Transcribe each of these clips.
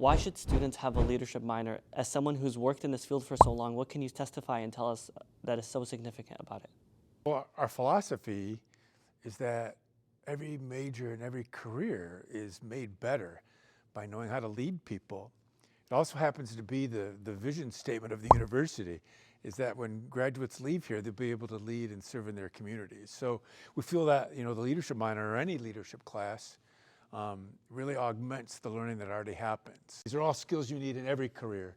Why should students have a leadership minor? As someone who's worked in this field for so long, what can you testify and tell us that is so significant about it? Well, our philosophy is that every major and every career is made better by knowing how to lead people. It also happens to be the vision statement of the university, is that when graduates leave here, they'll be able to lead and serve in their communities. So we feel that, the leadership minor or any leadership class really augments the learning that already happens. These are all skills you need in every career.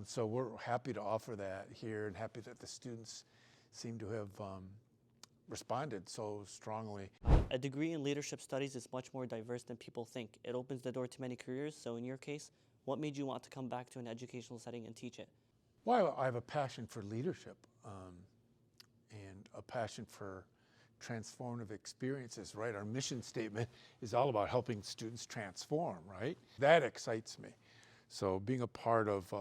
So we're happy to offer that here and happy that the students seem to have responded so strongly. A degree in leadership studies is much more diverse than people think. It opens the door to many careers. So in your case, what made you want to come back to an educational setting and teach it? Well, I have a passion for leadership and a passion for transformative experiences, right? Our mission statement is all about helping students transform, right? That excites me. So being a part of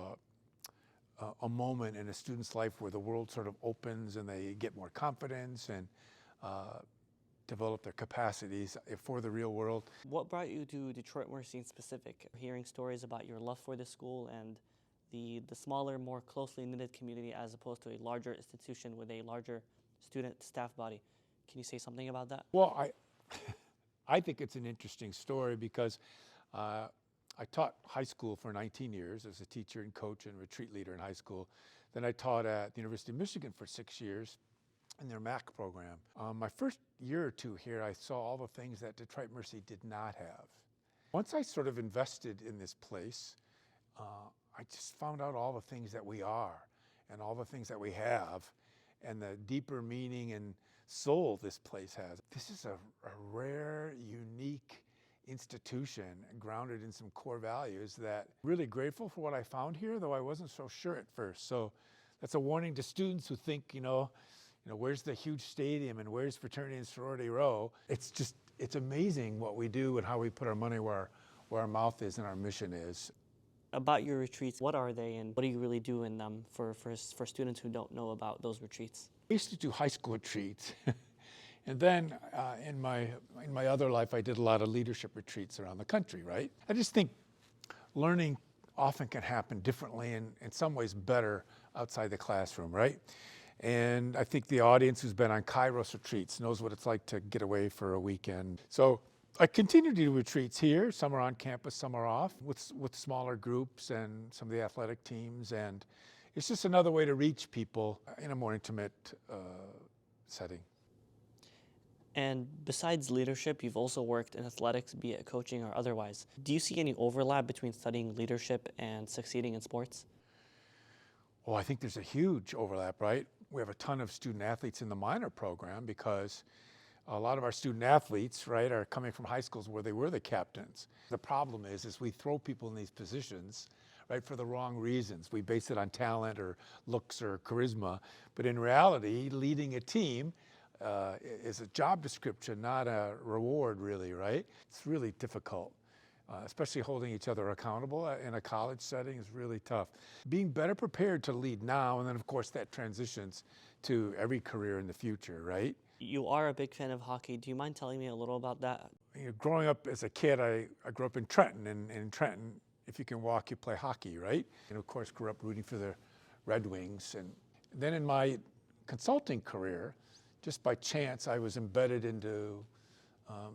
a moment in a student's life where the world sort of opens and they get more confidence and develop their capacities for the real world. What brought you to Detroit Mercy in specific? Hearing stories about your love for this school and the smaller, more closely knitted community as opposed to a larger institution with a larger student staff body. Can you say something about that? Well, I think it's an interesting story because I taught high school for 19 years as a teacher and coach and retreat leader in high school. Then I taught at the University of Michigan for 6 years in their MAC program. My first year or two here, I saw all the things that Detroit Mercy did not have. Once I sort of invested in this place, I just found out all the things that we are and all the things that we have and the deeper meaning and soul this place has. This is a rare, unique institution grounded in some core values that really grateful for what I found here, though I wasn't so sure at first. So that's a warning to students who think, where's the huge stadium and where's fraternity and sorority row? It's amazing what we do and how we put our money where our mouth is and our mission is. About your retreats, what are they and what do you really do in them for students who don't know about those retreats? I used to do high school retreats. And then in my other life, I did a lot of leadership retreats around the country, right? I just think learning often can happen differently and in some ways better outside the classroom, right? And I think the audience who's been on Kairos retreats knows what it's like to get away for a weekend. So I continue to do retreats here. Some are on campus, some are off with smaller groups and some of the athletic teams. And it's just another way to reach people in a more intimate setting. And besides leadership, you've also worked in athletics, be it coaching or otherwise. Do you see any overlap between studying leadership and succeeding in sports? Well, I think there's a huge overlap, right? We have a ton of student athletes in the minor program because a lot of our student athletes, right, are coming from high schools where they were the captains. The problem is we throw people in these positions, right, for the wrong reasons. We base it on talent or looks or charisma, but in reality, leading a team is a job description, not a reward really, right? It's really difficult, especially holding each other accountable in a college setting is really tough. Being better prepared to lead now, and then of course that transitions to every career in the future, right? You are a big fan of hockey. Do you mind telling me a little about that? Growing up as a kid, I grew up in Trenton, and in Trenton, if you can walk, you play hockey, right? And of course, grew up rooting for the Red Wings. And then in my consulting career, just by chance, I was embedded into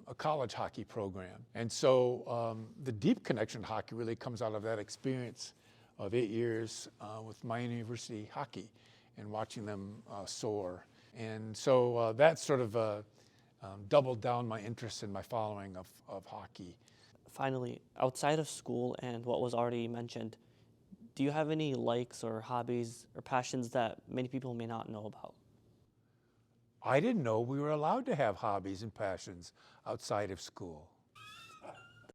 a college hockey program. And so the deep connection to hockey really comes out of that experience of 8 years with Miami University hockey and watching them soar. And so that sort of doubled down my interest in my following of hockey. Finally, outside of school and what was already mentioned, do you have any likes or hobbies or passions that many people may not know about? I didn't know we were allowed to have hobbies and passions outside of school.